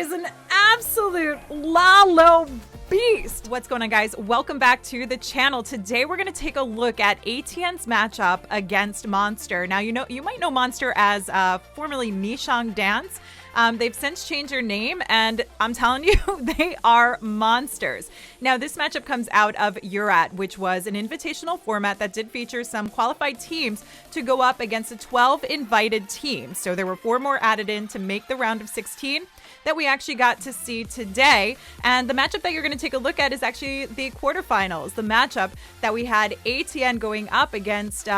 is an absolute Lalo beast. What's going on, guys? Welcome back to the channel. Today we're going to take a look at ATN's matchup against Monster. Now, you might know Monster as formerly Ni Chang Dance. They've since changed their name, and I'm telling you, they are monsters. Now, this matchup comes out of EURAT, which was an invitational format that did feature some qualified teams to go up against a 12 invited teams. So there were 4 more added in to make the round of 16 that we actually got to see today. And the matchup that you're going to take a look at is actually the quarterfinals, the matchup that we had ATN going up against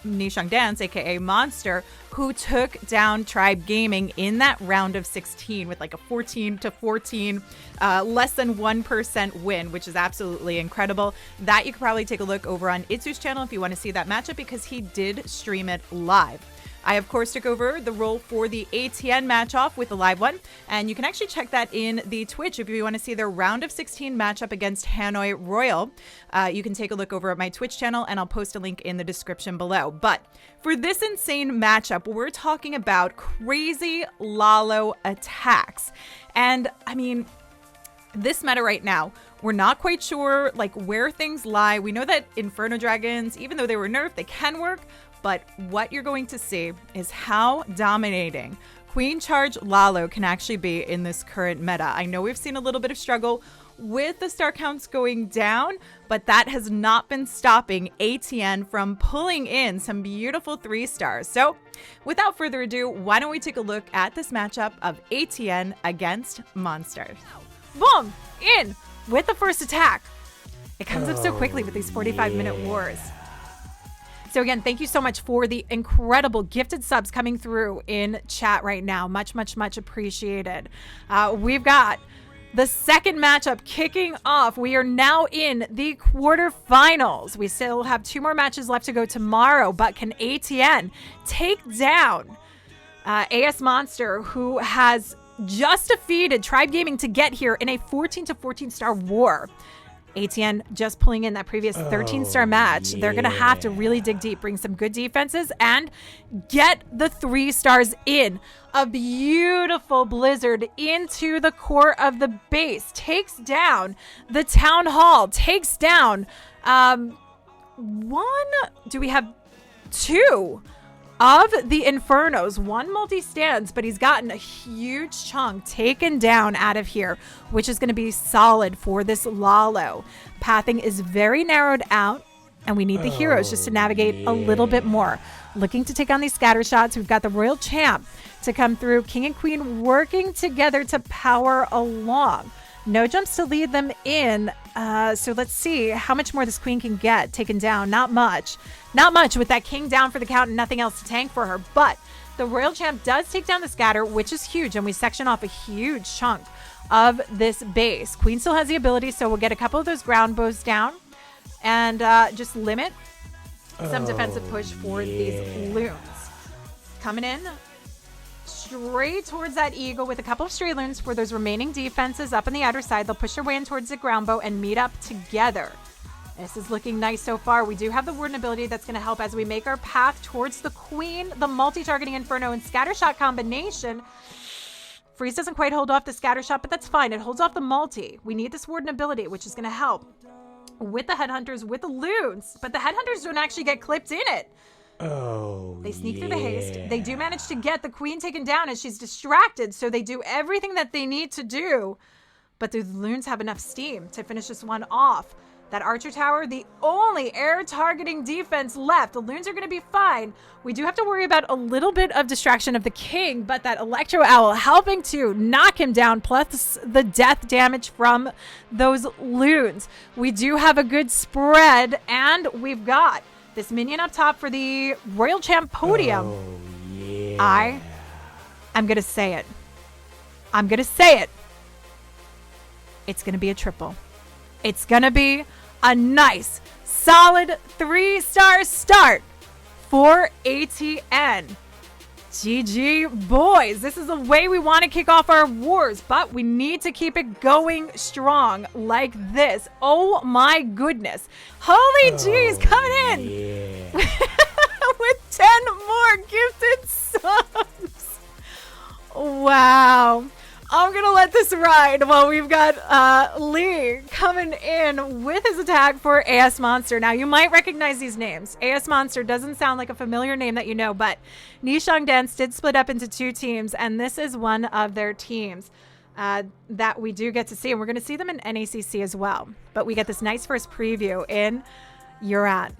Ni Chang Dance, aka Monster, who took down Tribe Gaming in that round of 16 with like a 14-14, less than 1% win, which is absolutely incredible. That you could probably take a look over on Itsu's channel if you want to see that matchup, because he did stream it live. I, of course, took over the role for the ATN match-off with the live one, and you can actually check that in the Twitch if you want to see their round of 16 matchup against Hanoi Royal. You can take a look over at my Twitch channel, and I'll post a link in the description below. But for this insane matchup, we're talking about crazy Lalo attacks. And, I mean, this meta right now, we're not quite sure like where things lie. We know that Inferno Dragons, even though they were nerfed, they can work. But what you're going to see is how dominating Queen Charge Lalo can actually be in this current meta. I know we've seen a little bit of struggle with the star counts going down, but that has not been stopping ATN from pulling in some beautiful 3 stars. So without further ado, why don't we take a look at this matchup of ATN against Monster. Boom! In with the first attack. It comes up so quickly with these 45-minute wars. So again, thank you so much for the incredible gifted subs coming through in chat right now. Much, much, much appreciated. We've got the second matchup kicking off. We are now in the quarterfinals. We still have 2 more matches left to go tomorrow, but can ATN take down A.S Monster, who has just defeated Tribe Gaming to get here in a 14-14 star war? ATN just pulling in that previous 13-star match. They're going to have to really dig deep, bring some good defenses, and get the 3 stars in. A beautiful blizzard into the core of the base. Takes down the town hall. Takes down do we have 2 of the Infernos. 1 multi-stands, but he's gotten a huge chunk taken down out of here, which is going to be solid for this Lalo. Pathing is very narrowed out, and we need the heroes just to navigate a little bit more. Looking to take on these scatter shots. We've got the Royal Champ to come through. King and Queen working together to power along. No jumps to lead them in. So let's see how much more this Queen can get taken down. Not much. Not much with that King down for the count and nothing else to tank for her. But the Royal Champ does take down the scatter, which is huge. And we section off a huge chunk of this base. Queen still has the ability, so we'll get a couple of those ground bows down and just limit some defensive push for these loons. Coming in straight towards that eagle with a couple of stray loons for those remaining defenses up on the outer side. They'll push their way in towards the ground bow and meet up together. This is looking nice so far. We do have the Warden ability that's going to help as we make our path towards the Queen. The multi-targeting Inferno and Scattershot combination. Freeze doesn't quite hold off the Scattershot, but that's fine. It holds off the multi. We need this Warden ability, which is going to help with the Headhunters, with the loons. But the Headhunters don't actually get clipped in it. They sneak through the haste. They do manage to get the Queen taken down as she's distracted, so they do everything that they need to do. But the loons have enough steam to finish this one off. That Archer Tower, the only air targeting defense left. The loons are going to be fine. We do have to worry about a little bit of distraction of the King, but that Electro Owl helping to knock him down, plus the death damage from those loons. We do have a good spread, and we've got this minion up top for the Royal Champ podium. I'm going to say it. I'm going to say it. It's going to be a triple. It's going to be a nice, solid 3-star start for ATN. GG, boys. This is the way we want to kick off our wars, but we need to keep it going strong like this. Oh my goodness. Holy jeez, coming in with 10 more gifted subs. Wow. I'm going to let this ride while we've got Lee coming in with his attack for A.S Monster. Now, you might recognize these names. A.S Monster doesn't sound like a familiar name that you know, but Ni Chang Dance did split up into 2 teams, and this is one of their teams that we do get to see. And we're going to see them in NACC as well. But we get this nice first preview in EURAT.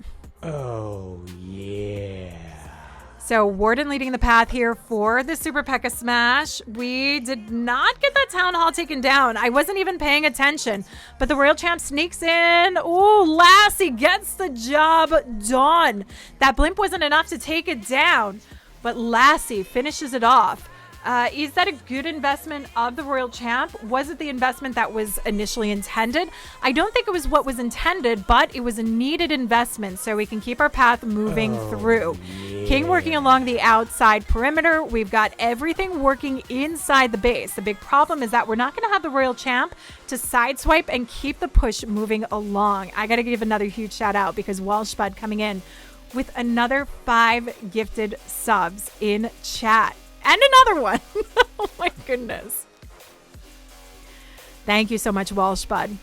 Oh, yeah. So Warden leading the path here for the Super P.E.K.K.A Smash. We did not get that Town Hall taken down. I wasn't even paying attention, but the Royal Champ sneaks in. Ooh, Lassie gets the job done. That blimp wasn't enough to take it down, but Lassie finishes it off. Is that a good investment of the Royal Champ? Was it the investment that was initially intended? I don't think it was what was intended, but it was a needed investment so we can keep our path moving through. Yeah. King working along the outside perimeter. We've got everything working inside the base. The big problem is that we're not going to have the Royal Champ to sideswipe and keep the push moving along. I got to give another huge shout out because Walsh Bud coming in with another 5 gifted subs in chat. And another one. Oh my goodness. Thank you so much, Walsh Bud.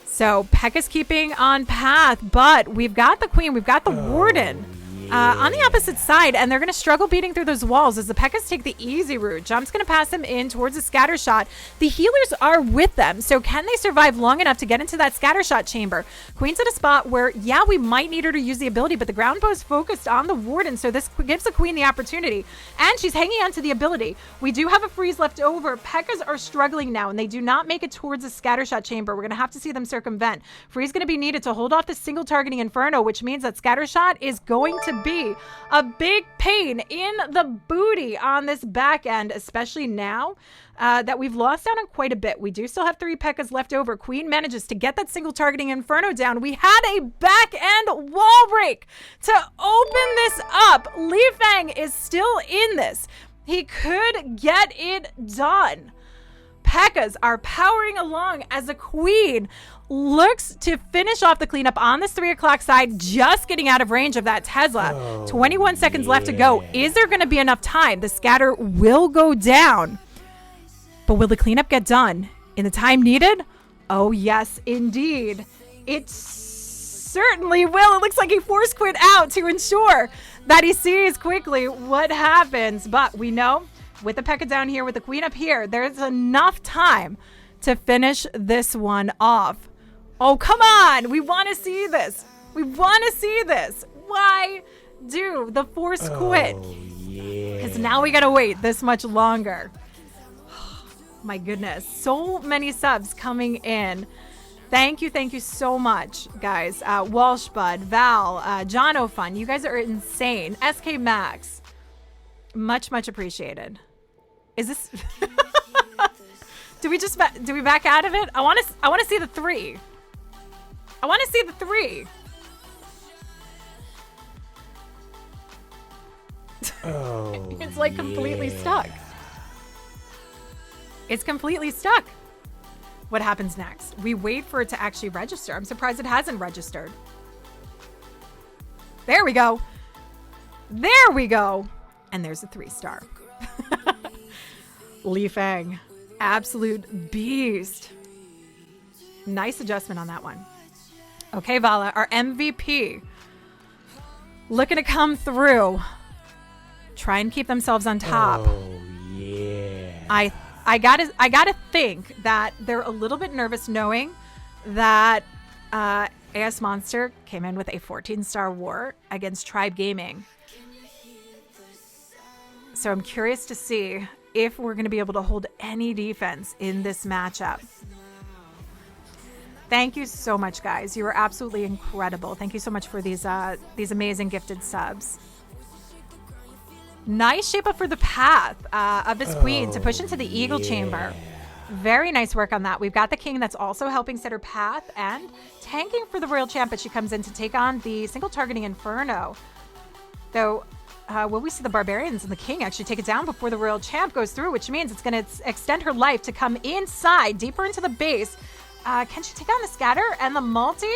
So P.E.K.K.A.'s keeping on path, but we've got the Queen, we've got the Warden on the opposite side, and they're going to struggle beating through those walls as the P.E.K.K.A.'s take the easy route. Jump's going to pass them in towards a scatter shot. The healers are with them, so can they survive long enough to get into that scatter shot chamber? Queen's at a spot where, yeah, we might need her to use the ability, but the ground bow is focused on the Warden, so this gives the Queen the opportunity, and she's hanging on to the ability. We do have a freeze left over. P.E.K.K.A.'s are struggling now, and they do not make it towards the scatter shot chamber. We're going to have to see them circumvent. Freeze going to be needed to hold off the single targeting Inferno, which means that scatter shot is going to be a big pain in the booty on this back end, especially now that we've lost out on quite a bit. We do still have 3 P.E.K.K.A.s left over. Queen manages to get that single targeting Inferno down. We had a back end wall break to open this up. Li Fang is still in this. He could get it done. P.E.K.K.A.s are powering along as the Queen looks to finish off the cleanup on this 3 o'clock side, just getting out of range of that Tesla. 21 seconds left to go. Is there going to be enough time? The scatter will go down, but will the cleanup get done in the time needed? Oh, yes, indeed. It certainly will. It looks like he force quit out to ensure that he sees quickly what happens, but we know with the P.E.K.K.A. down here, with the Queen up here, there's enough time to finish this one off. Oh, come on. We want to see this. We want to see this. Why do the force quit? Because now we got to wait this much longer. My goodness. So many subs coming in. Thank you so much, guys. Walsh Bud, Val, John O'Fun. You guys are insane. SK Max. Much appreciated. Is this... Do we back out of it? I want to see the 3. I want to see the 3. Oh, it's like completely stuck. It's completely stuck. What happens next? We wait for it to actually register. I'm surprised it hasn't registered. There we go. There we go. And there's a 3-star. Li Fang. Absolute beast. Nice adjustment on that one. Okay, Vala, our MVP. Looking to come through. Try and keep themselves on top. Oh, yeah. I gotta think that they're a little bit nervous knowing that A.S Monster came in with a 14-star war against Tribe Gaming. So I'm curious to see if we're going to be able to hold any defense in this matchup. Thank you so much, guys. You are absolutely incredible. Thank you so much for these amazing gifted subs. Nice shape up for the path of this Queen to push into the Eagle Chamber. Very nice work on that. We've got the King that's also helping set her path and tanking for the Royal Champ, but she comes in to take on the single targeting Inferno. Though, will we see the Barbarians and the King actually take it down before the Royal Champ goes through, which means it's going to extend her life to come inside, deeper into the base. Can she take down the Scatter and the Multi?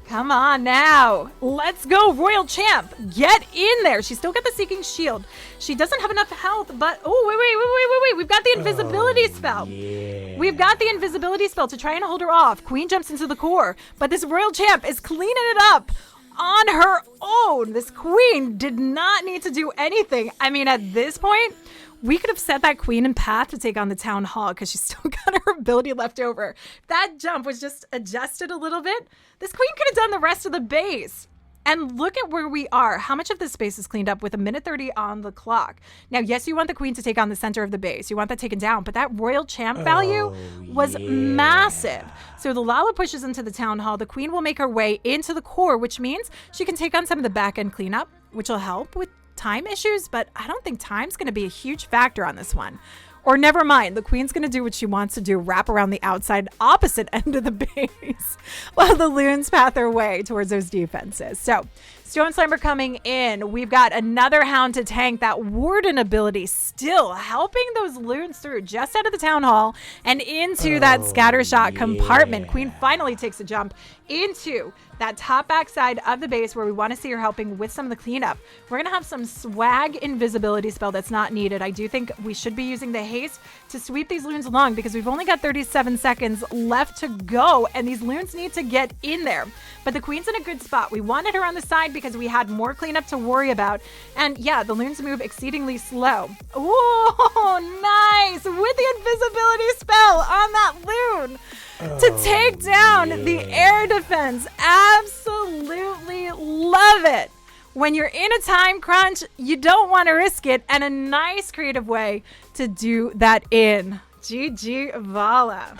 Come on now. Let's go, Royal Champ. Get in there. She's still got the Seeking Shield. She doesn't have enough health, but... Oh, wait. We've got the invisibility spell. Yeah. We've got the invisibility spell to try and hold her off. Queen jumps into the core, but this Royal Champ is cleaning it up on her own. This Queen did not need to do anything. I mean, at this point... We could have set that Queen in path to take on the Town Hall because she's still got her ability left over. That jump was just adjusted a little bit. This Queen could have done the rest of the base. And look at where we are. How much of this space is cleaned up with 1:30 on the clock? Now, yes, you want the Queen to take on the center of the base. You want that taken down. But that Royal Champ value was massive. So the Lalo pushes into the Town Hall. The Queen will make her way into the core, which means she can take on some of the back-end cleanup, which will help with time issues, but I don't think time's going to be a huge factor on this one. Or never mind, the Queen's going to do what she wants to do, wrap around the outside opposite end of the base while the Loons path their way towards those defenses. So Stone Slammer coming in. We've got another Hound to tank. That Warden ability still helping those Loons through just out of the Town Hall and into that scatter shot compartment. Queen finally takes a jump into that top back side of the base where we want to see her helping with some of the cleanup. We're going to have some swag invisibility spell that's not needed. I do think we should be using the haste to sweep these Loons along because we've only got 37 seconds left to go and these Loons need to get in there. But the Queen's in a good spot. We wanted her on the side because we had more cleanup to worry about. And yeah, the Loons move exceedingly slow. Oh, nice! With the invisibility spell on that Loon to take down the air defense. Absolutely love it. When you're in a time crunch, you don't want to risk it. And a nice creative way to do that in. GG Vala.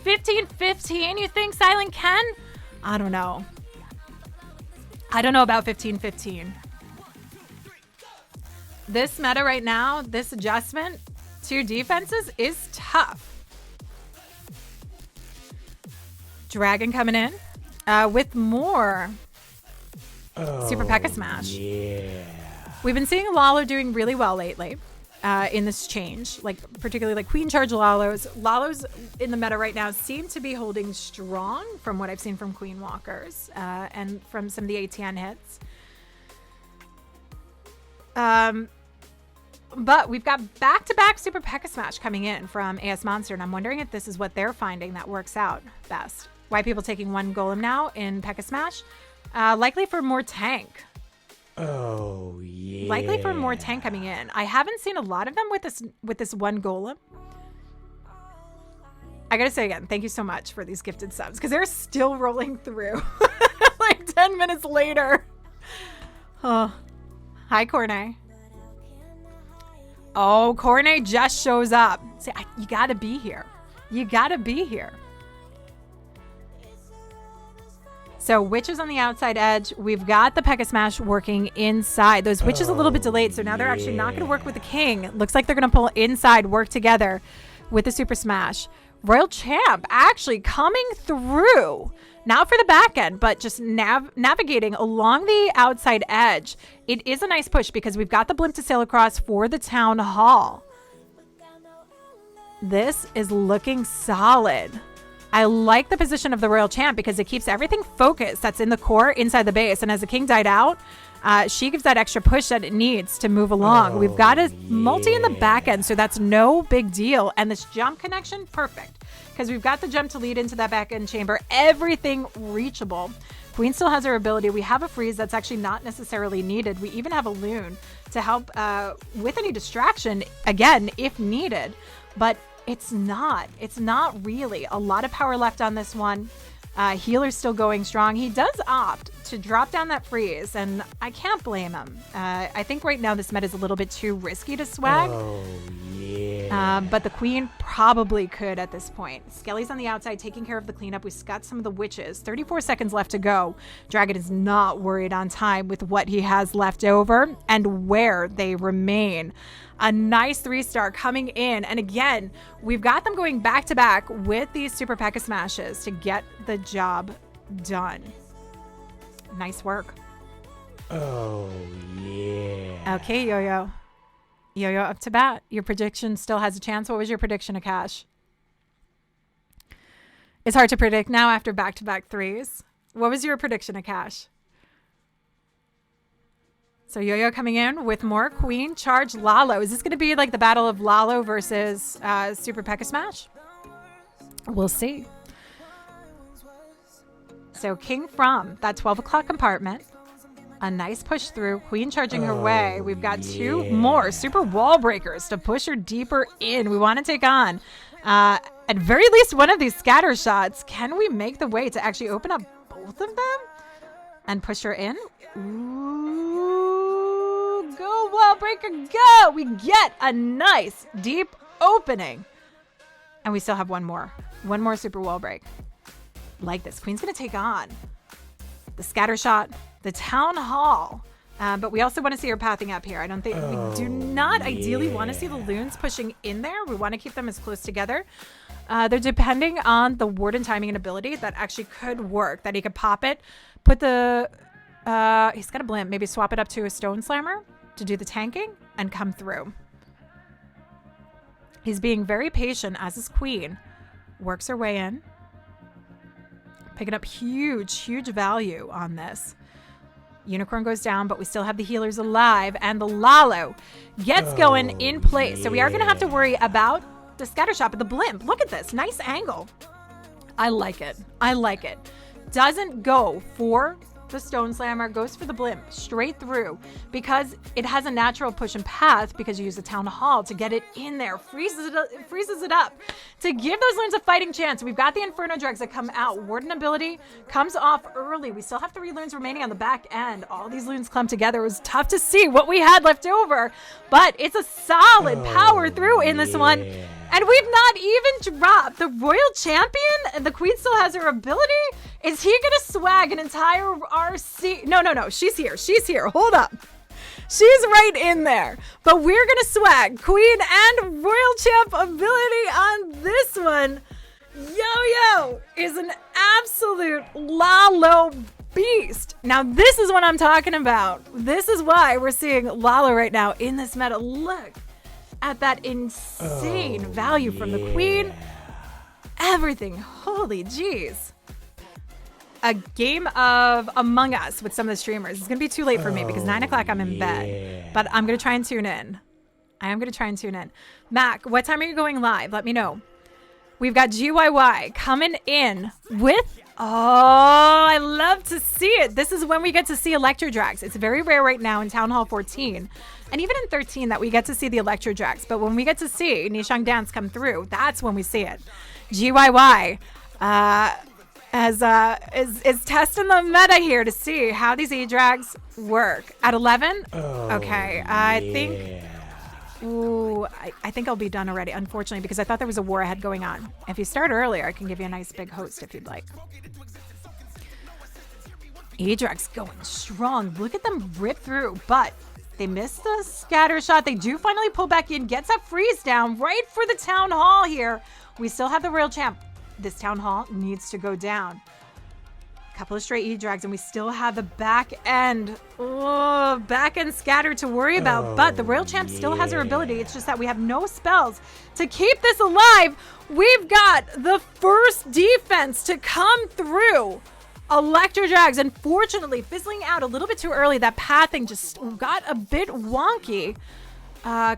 15-15, you think, Silent Ken? I don't know. I don't know about 15-15. This meta right now, this adjustment to defenses is tough. Dragon coming in with more Super P.E.K.K.A. Smash. Yeah. We've been seeing Lalo doing really well lately in this change, like particularly like Queen Charge Lalos. Lalos in the meta right now seem to be holding strong from what I've seen from Queen Walkers and from some of the ATN hits. But we've got back-to-back Super P.E.K.K.A. Smash coming in from A.S Monster, and I'm wondering if this is what they're finding that works out best. Why people taking one Golem now in P.E.K.K.A. Smash? Likely for more tank. Oh, yeah. Likely for more tank coming in. I haven't seen a lot of them with this one Golem. I gotta say again, thank you so much for these gifted subs, because they're still rolling through like 10 minutes later. Oh. Hi, Cornet. Oh, Cornet just shows up. See, you gotta be here. You gotta be here. So Witches on the outside edge. We've got the P.E.K.K.A. Smash working inside. Those Witches a little bit delayed, so now they're actually not going to work with the King. Looks like they're going to pull inside, work together with the Super Smash. Royal Champ actually coming through. Not for the back end, but just navigating along the outside edge. It is a nice push because we've got the blimp to sail across for the Town Hall. This is looking solid. I like the position of the Royal Champ because it keeps everything focused that's in the core inside the base. And as the King died out, she gives that extra push that it needs to move along. We've got a multi in the back end, so that's no big deal. And this jump connection, perfect. Because we've got the jump to lead into that back end chamber. Everything reachable. Queen still has her ability. We have a freeze that's actually not necessarily needed. We even have a Loon to help with any distraction, again, if needed. But it's not really a lot of power left on this one. Healer's still going strong. He does opt to drop down that freeze, and I can't blame him. I think right now this meta is a little bit too risky to swag. Oh, yeah. But the Queen probably could at this point. Skelly's on the outside taking care of the cleanup. We've got some of the Witches. 34 seconds left to go. Dragon is not worried on time with what he has left over and where they remain. A nice 3-star coming in. And again, we've got them going back to back with these Super P.E.K.K.A. Smashes to get the job done. Nice work. Oh, yeah. Okay, Yo-Yo. Yo-Yo up to bat. Your prediction still has a chance. What was your prediction, Akash? It's hard to predict now after back-to-back threes. What was your prediction, Akash? So Yo-Yo coming in with more Queen Charge Lalo. Is this going to be like the battle of Lalo versus Super P.E.K.K.A Smash? We'll see. So King from that 12 o'clock compartment. A nice push through. Queen charging her way. We've got two more super wall breakers to push her deeper in. We want to take on at very least one of these scatter shots. Can we make the way to actually open up both of them and push her in? Ooh, go wall breaker, go! We get a nice deep opening. And we still have one more super wall break. Like this. Queen's going to take on the scatter shot, the town hall. But we also want to see her pathing up here. I don't think we do not ideally want to see the loons pushing in there. We want to keep them as close together. They're depending on the warden timing and ability that actually could work, that he could pop it, put the, he's got a blimp, maybe swap it up to a stone slammer to do the tanking and come through. He's being very patient as his queen works her way in, picking up huge value on this. Unicorn goes down, but we still have the healers alive, and the Lalo gets going in place. So we are going to have to worry about the scatter shot, but the blimp, look at this, nice angle. I like it. I like it. Doesn't go for the stone slammer, goes for the blimp straight through because it has a natural push and path because you use the town hall to get it in there, freezes it up to give those loons a fighting chance. We've got the Inferno Dregs that come out. Warden ability comes off early. We still have 3 loons remaining on the back end. All these loons clumped together. It was tough to see what we had left over, but it's a solid power through in this one. And we've not even dropped the Royal Champion, and the Queen still has her ability. Is he going to swag an entire RC? No. She's here. She's here. Hold up. She's right in there. But we're going to swag Queen and Royal Champ ability on this one. Yo-Yo is an absolute Lalo beast. Now, this is what I'm talking about. This is why we're seeing Lalo right now in this meta. Look at that insane value from the Queen. Everything. Holy jeez. A game of Among Us with some of the streamers. It's going to be too late for me because 9 o'clock I'm in bed. But I'm going to try and tune in. I am going to try and tune in. Mac, what time are you going live? Let me know. We've got GYY coming in with... Oh, I love to see it. This is when we get to see Electro Drags. It's very rare right now in Town Hall 14. And even in 13 that we get to see the Electro Drags. But when we get to see Ni Chang Dance come through, that's when we see it. GYY is testing the meta here to see how these E-Drags work. At 11? Okay, I think... Ooh, I think I'll be done already, unfortunately, because I thought there was a war ahead going on. If you start earlier, I can give you a nice big host if you'd like. E-Drags going strong. Look at them rip through, but they missed the scatter shot. They do finally pull back in, gets that freeze down right for the Town Hall here. We still have the Royal Champ. This Town Hall needs to go down. Couple of straight E-Drags, and we still have the back end scatter to worry about, but the Royal Champ still has her ability. It's just that we have no spells to keep this alive. We've got the first defense to come through. Electro Drags, unfortunately, fizzling out a little bit too early. That pathing just got a bit wonky.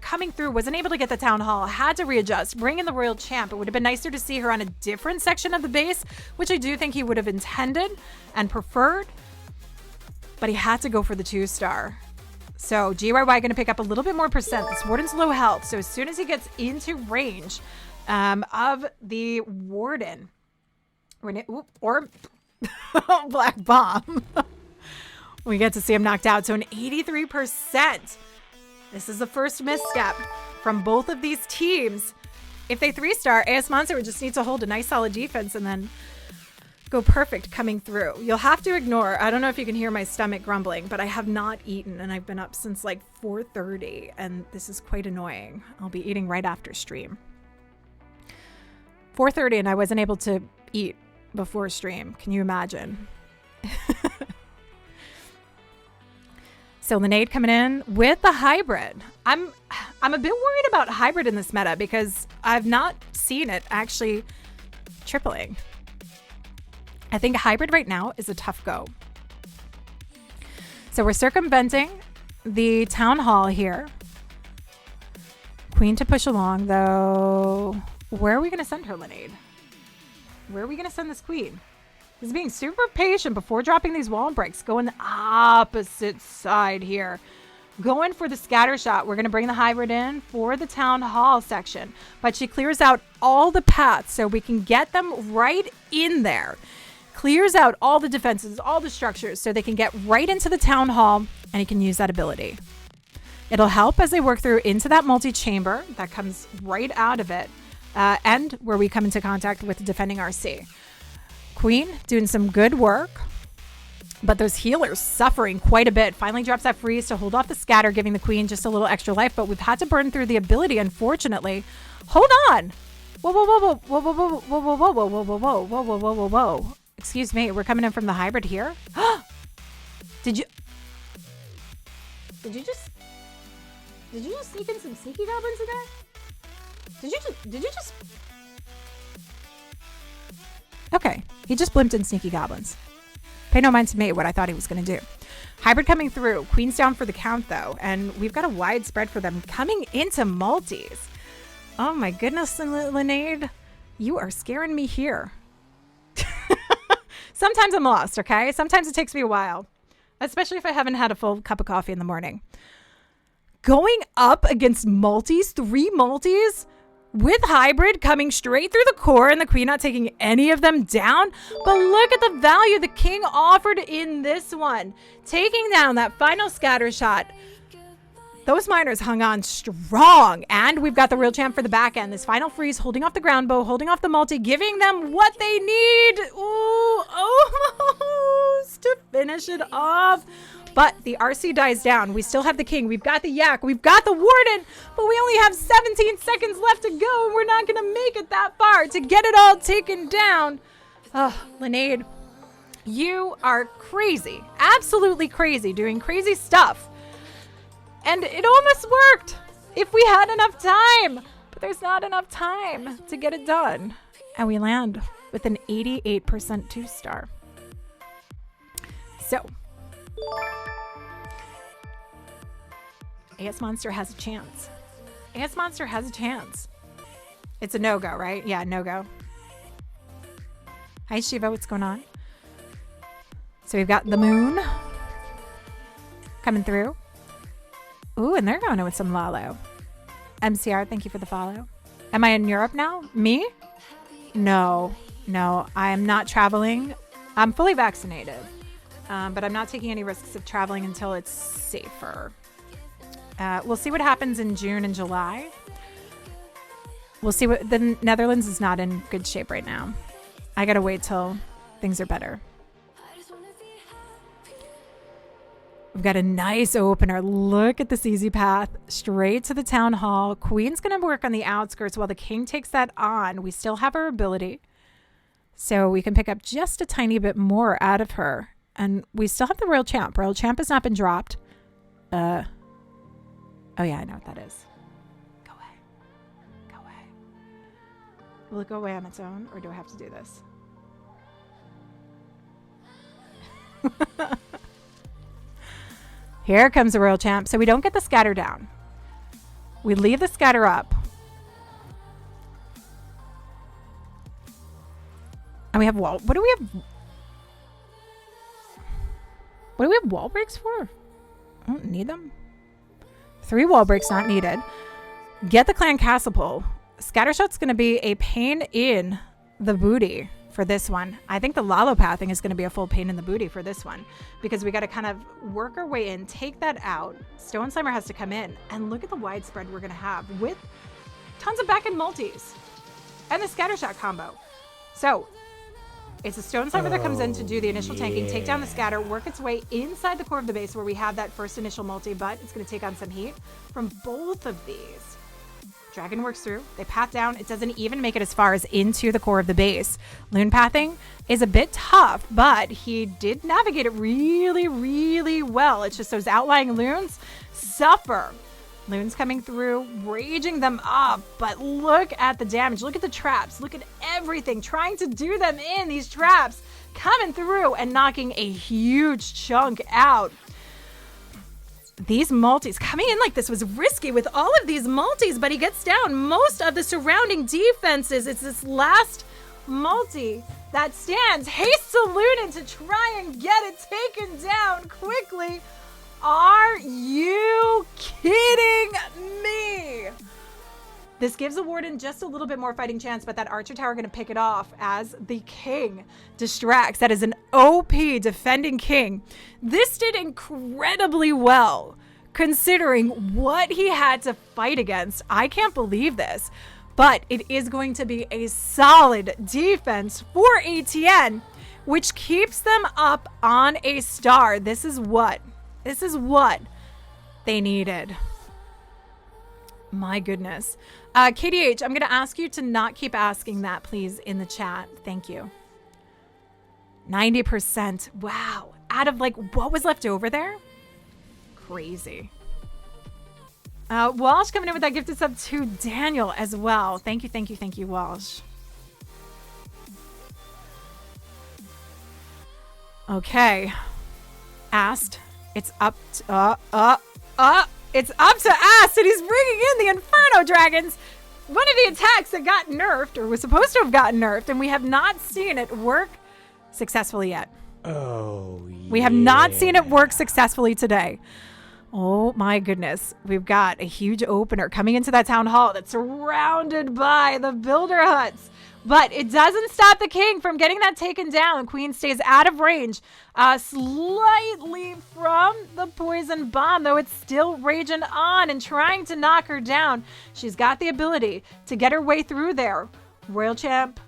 Coming through, wasn't able to get the Town Hall, had to readjust, bring in the Royal Champ. It would have been nicer to see her on a different section of the base, which I do think he would have intended and preferred, but he had to go for the 2-star. So GYY going to pick up a little bit more percent. This Warden's low health, so as soon as he gets into range of the Warden, or Black Bomb, we get to see him knocked out. So an 83%. This is the first misstep from both of these teams. If they 3-star, A.S Monster would just need to hold a nice solid defense and then go perfect coming through. You'll have to ignore, I don't know if you can hear my stomach grumbling, but I have not eaten and I've been up since like 4:30 and this is quite annoying. I'll be eating right after stream. 4:30 and I wasn't able to eat before stream. Can you imagine? So Linade coming in with the hybrid. I'm a bit worried about hybrid in this meta because I've not seen it actually tripling. I think hybrid right now is a tough go. So we're circumventing the town hall here. Queen to push along, though. Where are we going to send her, Linade? Where are we going to send this queen? He's being super patient before dropping these wall breaks. Going the opposite side here. Going for the scatter shot. We're going to bring the hybrid in for the town hall section. But she clears out all the paths so we can get them right in there. Clears out all the defenses, all the structures, so they can get right into the town hall, and he can use that ability. It'll help as they work through into that multi-chamber that comes right out of it, and where we come into contact with the defending RC. Queen doing some good work, but those healers suffering quite a bit. Finally drops that freeze to hold off the scatter, giving the queen just a little extra life, but we've had to burn through the ability, unfortunately. Hold on. Whoa, whoa, whoa, whoa, whoa, whoa, whoa, whoa, whoa, whoa, whoa, whoa, whoa, whoa, whoa, whoa, whoa, whoa. Excuse me, we're coming in from the hybrid here. Did you just sneak in some sneaky goblins in there? Did you just? Okay, he just blimped in sneaky goblins. Pay no mind to me what I thought he was going to do. Hybrid coming through. Queen's down for the count, though, and we've got a wide spread for them coming into multis. Oh my goodness, Linade, you are scaring me here. Sometimes I'm lost, okay? Sometimes it takes me a while, especially if I haven't had a full cup of coffee in the morning. Going up against multis, 3 multis, with hybrid coming straight through the core and the queen not taking any of them down. But look at the value the king offered in this one. Taking down that final scatter shot. Those miners hung on strong, and we've got the real champ for the back end. This final freeze, holding off the ground bow, holding off the multi, giving them what they need. Ooh, almost to finish it off. But the RC dies down. We still have the king. We've got the yak. We've got the warden. But we only have 17 seconds left to go, and we're not going to make it that far to get it all taken down. Oh, Linade, you are crazy. Absolutely crazy. Doing crazy stuff. And it almost worked if we had enough time. But there's not enough time to get it done. And we land with an 88% 2-star. So, A.S Monster has a chance. A.S Monster has a chance. It's a no-go, right? Yeah, no-go. Hi, Shiva. What's going on? So we've got the moon coming through. Ooh, and they're going in with some Lalo. MCR, thank you for the follow. Am I in Europe now? Me? No, I am not traveling. I'm fully vaccinated, but I'm not taking any risks of traveling until it's safer. We'll see what happens in June and July. We'll see what the Netherlands is not in good shape right now. I gotta wait till things are better. We've got a nice opener. Look at this easy path straight to the town hall. Queen's going to work on the outskirts while the king takes that on. We still have our ability, so we can pick up just a tiny bit more out of her. And we still have the royal champ. Royal champ has not been dropped. Oh yeah, I know what that is. Go away. Go away. Will it go away on its own, or do I have to do this? Here comes the royal champ. So we don't get the scatter down. We leave the scatter up. And we have wall. What do we have? What do we have wall breaks for? I don't need them. 3 wall breaks not needed. Get the clan castle pull. Scattershot's going to be a pain in the booty for this one. I think the Lalo pathing is going to be a full pain in the booty for this one, because we got to kind of work our way in, take that out. Stone Slimer has to come in, and look at the widespread we're going to have with tons of back end multis and the scattershot combo. So it's a Stone Slimer that comes in to do the initial tanking, take down the scatter, work its way inside the core of the base where we have that first initial multi, but it's going to take on some heat from both of these. Dragon works through. They path down. It doesn't even make it as far as into the core of the base. Loon pathing is a bit tough, but he did navigate it really, really well. It's just those outlying loons suffer Loon's coming through, raging them up, but look at the damage. Look at the traps. Look at everything, trying to do them in. These traps coming through and knocking a huge chunk out. These multis coming in like this was risky with all of these multis, but he gets down most of the surrounding defenses. It's this last multi that stands. Haste Saloon to try and get it taken down quickly. Are you kidding me? This gives the Warden just a little bit more fighting chance, but that Archer Tower going to pick it off as the King distracts. That is an OP defending King. This did incredibly well considering what he had to fight against. I can't believe this, but it is going to be a solid defense for ATN, which keeps them up on a star. This is what they needed. My goodness. KDH, I'm going to ask you to not keep asking that, please, in the chat. Thank you. 90%. Wow. Out of like what was left over there? Crazy. Walsh coming in with that gifted sub to Daniel as well. Thank you, Walsh. Okay. Asked. It's up to, it's up to Ast, and he's bringing in the Inferno Dragons. One of the attacks that got nerfed, or was supposed to have gotten nerfed, and we have not seen it work successfully yet. Oh, yeah. We have not seen it work successfully today. Oh my goodness. We've got a huge opener coming into that town hall that's surrounded by the builder huts. But it doesn't stop the King from getting that taken down. Queen stays out of range, slightly from the poison bomb, though it's still raging on and trying to knock her down. She's got the ability to get her way through there. Royal Champ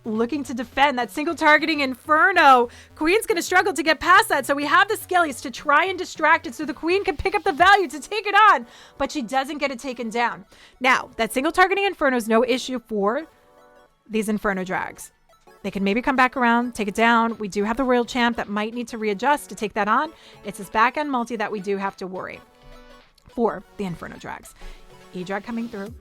looking to defend that single targeting Inferno. Queen's going to struggle to get past that, so we have the Skellies to try and distract it so the Queen can pick up the value to take it on, but she doesn't get it taken down. Now, that single targeting Inferno is no issue for these Inferno Drags. They can maybe come back around, take it down. We do have the Royal Champ that might need to readjust to take that on. It's this back end multi that we do have to worry for the Inferno Drags. E-Drag coming through.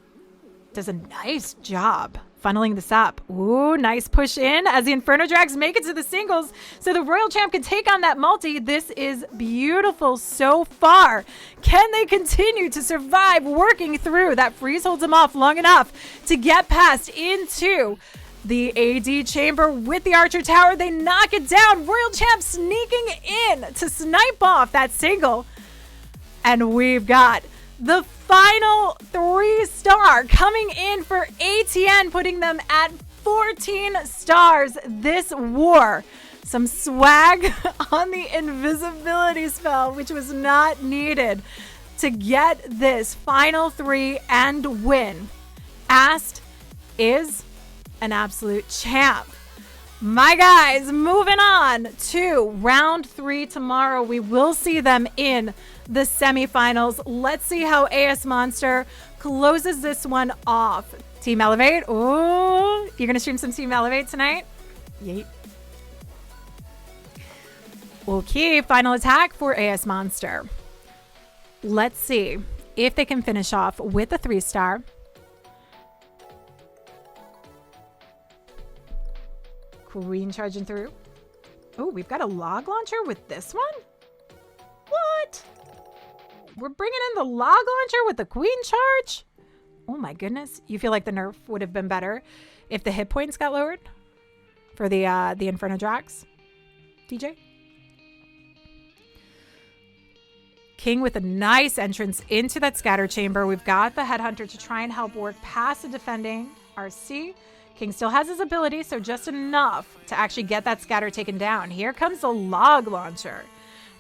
Does a nice job funneling this up. Ooh, nice push in as the Inferno Drags make it to the singles so the Royal Champ can take on that multi. This is beautiful so far. Can they continue to survive working through? That freeze holds them off long enough to get past into the AD chamber with the Archer Tower. They knock it down. Royal Champ sneaking in to snipe off that single. And we've got the final 3-star coming in for ATN, putting them at 14 stars this war. Some swag on the invisibility spell, which was not needed to get this final 3 and win. Ast is an absolute champ. My guys, moving on to round 3 tomorrow. We will see them in the semifinals. Let's see how A.S Monster closes this one off. Team Elevate. Oh, you're going to stream some Team Elevate tonight? Yeet. Okay, final attack for A.S Monster. Let's see if they can finish off with a 3-star. Queen charging through. Oh, we've got a log launcher with this one? What? We're bringing in the log launcher with the Queen charge? Oh my goodness. You feel like the nerf would have been better if the hit points got lowered for the Inferno Drax? DJ? King with a nice entrance into that scatter chamber. We've got the Headhunter to try and help work past the defending RC. King still has his ability, so just enough to actually get that scatter taken down. Here comes the log launcher.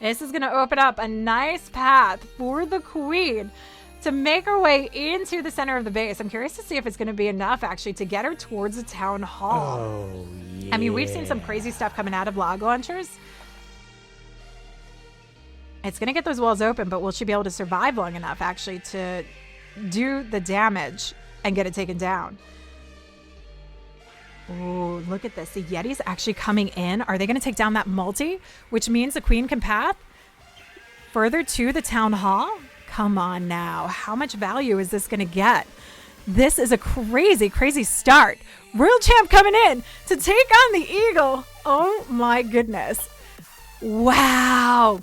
This is going to open up a nice path for the Queen to make her way into the center of the base. I'm curious to see if it's going to be enough, actually, to get her towards the town hall. Oh, yeah. I mean, we've seen some crazy stuff coming out of log launchers. It's going to get those walls open, but will she be able to survive long enough, actually, to do the damage and get it taken down? Oh, look at this. The Yeti's actually coming in. Are they going to take down that multi? Which means the Queen can path further to the town hall. Come on now. How much value is this going to get? This is a crazy, crazy start. World champ coming in to take on the Eagle. Oh my goodness. Wow.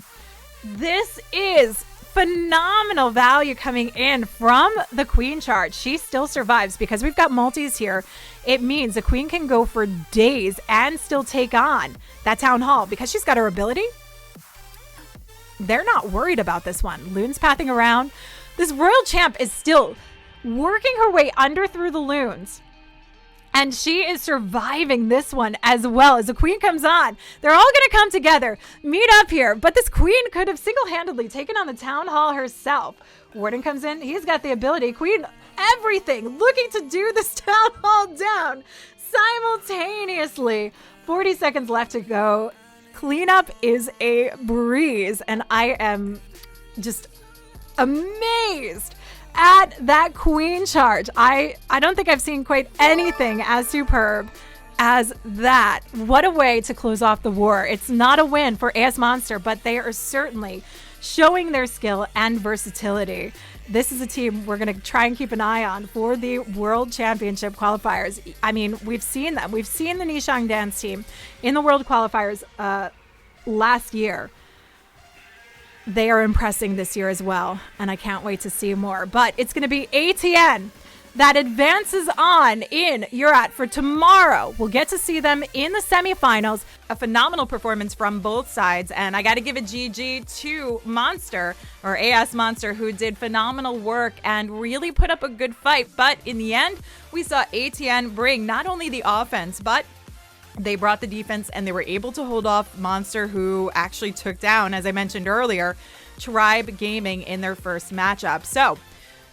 This is phenomenal value coming in from the Queen Charge. She still survives because we've got multis here. It means the Queen can go for days and still take on that Town Hall because she's got her ability. They're not worried about this one. Loon's pathing around. This World Champ is still working her way under through the Loons. And she is surviving this one as well. As the Queen comes on, they're all going to come together, meet up here. But this Queen could have single-handedly taken on the Town Hall herself. Warden comes in. He's got the ability. Queen, everything, looking to do this Town Hall down simultaneously. 40 seconds left to go. Cleanup is a breeze. And I am just amazed at that Queen Charge. I don't think I've seen quite anything as superb as that. What a way to close off the war. It's not a win for A.S Monster, but they are certainly showing their skill and versatility. This is a team we're going to try and keep an eye on for the World Championship qualifiers. I mean, we've seen them. We've seen the Ni Chang Dance team in the World qualifiers last year. They are impressing this year as well, and I can't wait to see more. But it's going to be ATN that advances on in EURAT for tomorrow. We'll get to see them in the semifinals. A phenomenal performance from both sides, and I got to give a GG to Monster, or A.S Monster, who did phenomenal work and really put up a good fight. But in the end, we saw ATN bring not only the offense, but they brought the defense, and they were able to hold off Monster, who actually took down, as I mentioned earlier, Tribe Gaming in their first matchup. So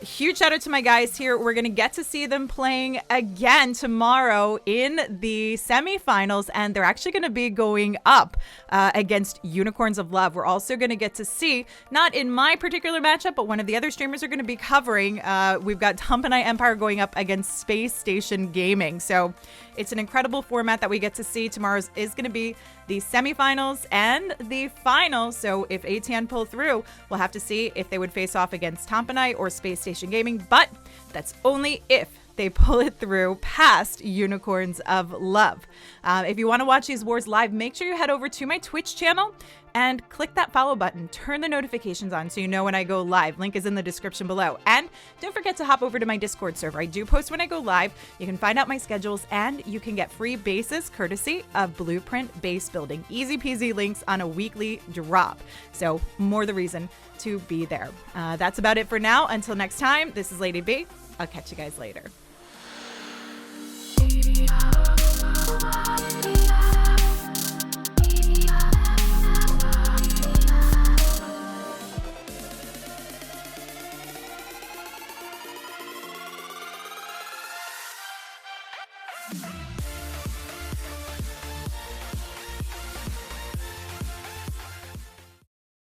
huge shout out to my guys here. We're going to get to see them playing again tomorrow in the semifinals, and they're actually going to be going up against Unicorns of Love. We're also going to get to see, not in my particular matchup, but one of the other streamers are going to be covering. We've got Tumpanai Empire going up against Space Station Gaming. So it's an incredible format that we get to see. Tomorrow's is going to be the semifinals and the finals. So if ATN pull through, we'll have to see if they would face off against Tumpanai or Space Station Gaming. But that's only if they pull it through past Unicorns of Love. If you want to watch these wars live, make sure you head over to my Twitch channel and click that follow button. Turn the notifications on so you know when I go live. Link is in the description below. And don't forget to hop over to my Discord server. I do post when I go live. You can find out my schedules, and you can get free bases courtesy of Blueprint Base Building. Easy peasy links on a weekly drop. So more the reason to be there. That's about it for now. Until next time, this is Lady B. I'll catch you guys later.